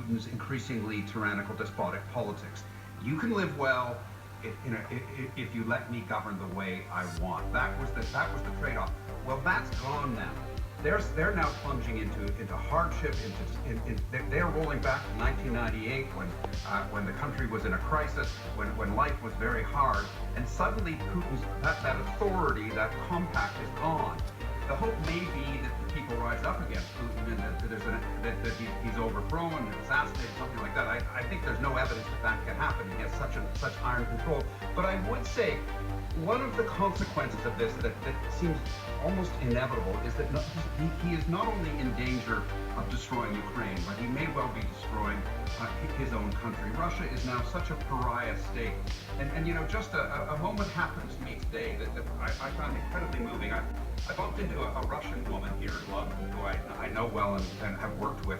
Putin's increasingly tyrannical, despotic politics. You can live well if you let me govern the way I want. That was the trade-off. Well, that's gone now. They're now plunging into hardship. They're rolling back to 1998 when the country was in a crisis, when life was very hard, and suddenly Putin's that authority, that compact is gone. The hope may be that the people rise up against Putin and that he's overthrown and assassinated, something like that. I think there's no evidence that can happen. He has such iron control. But I would say one of the consequences of this that seems almost inevitable is that he is not only in danger of destroying Ukraine, but he may well be destroying his own country. Russia is now such a pariah state. And you know, just a moment happened to me today that I found incredibly moving. I bumped into a Russian woman here in London who I know well and have worked with,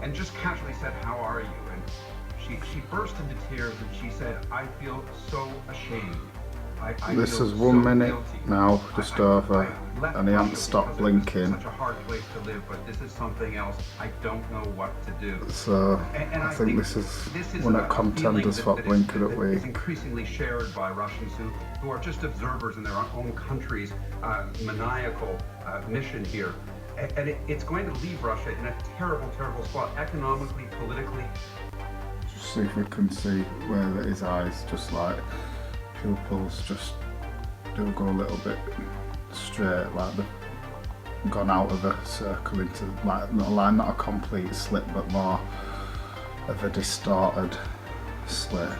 and just casually said, "How are you?" And she burst into tears and she said, "I feel so ashamed. This is 1 minute now, just over, and he hasn't stopped blinking. Such a hard place to live, but this is something else. I don't know what to do." So I think this is one of the contenders for blinking at week. It's increasingly shared by Russians who are just observers in their own country's maniacal mission here. And it's going to leave Russia in a terrible, terrible spot, economically, politically. Just see if we can see where his eyes just like pupils just do go a little bit straight, like they've gone out of a circle into like not a line, not a complete slit, but more of a distorted slit.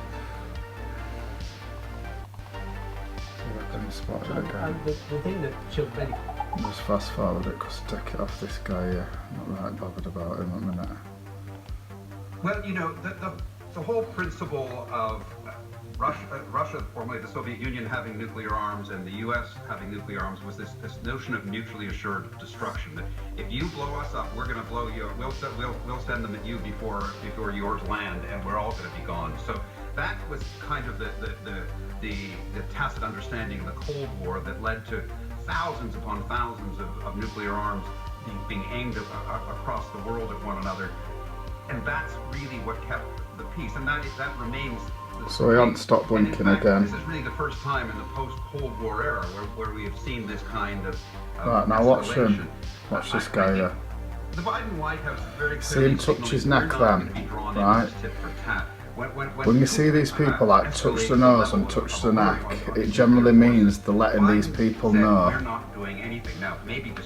See if I can spot it again. The thing that should really just fast forward it because take it off this guy here. Not right bothered about him at the minute. Well, you know, the whole principle of Russia, formerly the Soviet Union, having nuclear arms and the U.S. having nuclear arms was this notion of mutually assured destruction. That if you blow us up, we're going to blow you. We'll send them at you before yours land, and we're all going to be gone. So that was kind of the tacit understanding of the Cold War that led to thousands upon thousands of nuclear arms being aimed across the world at one another, and that's really what kept the peace, and that remains. So he hasn't stopped blinking again. This is really the first time in the post-Cold War era where we have seen this kind of right, now watch him. Watch this guy here. The Biden White House is very see him touch his neck then, right? When you see these people like touch the nose and touch the neck, it generally means they're letting these people know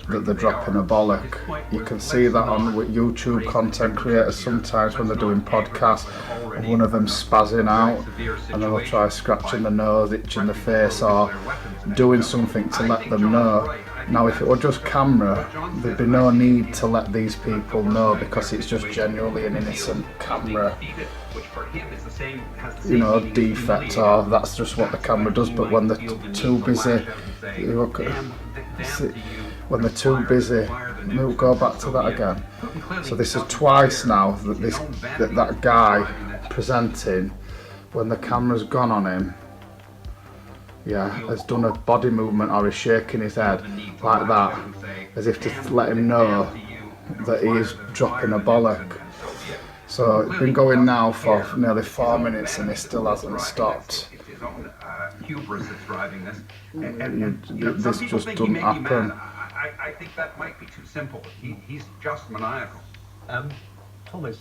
that they're dropping a bollock. You can see that on YouTube content creators sometimes when they're doing podcasts, and one of them spazzing out and then they'll try scratching the nose, itching the face, or doing something to let them know. Now if it were just camera, there'd be no need to let these people know because it's just genuinely an innocent camera, you know, defect, or that's just what the camera does. But when they're too busy, look at, when they're too busy, we'll go back to that again. So this is twice now that that guy presenting, when the camera's gone on him, yeah, has done a body movement or is shaking his head like that, as if to let him know that he is dropping a bollock. So it's been going now for nearly 4 minutes and he still hasn't stopped. Hubris that's driving this. This just doesn't happen. I think that might be too simple. He's just maniacal. Thomas,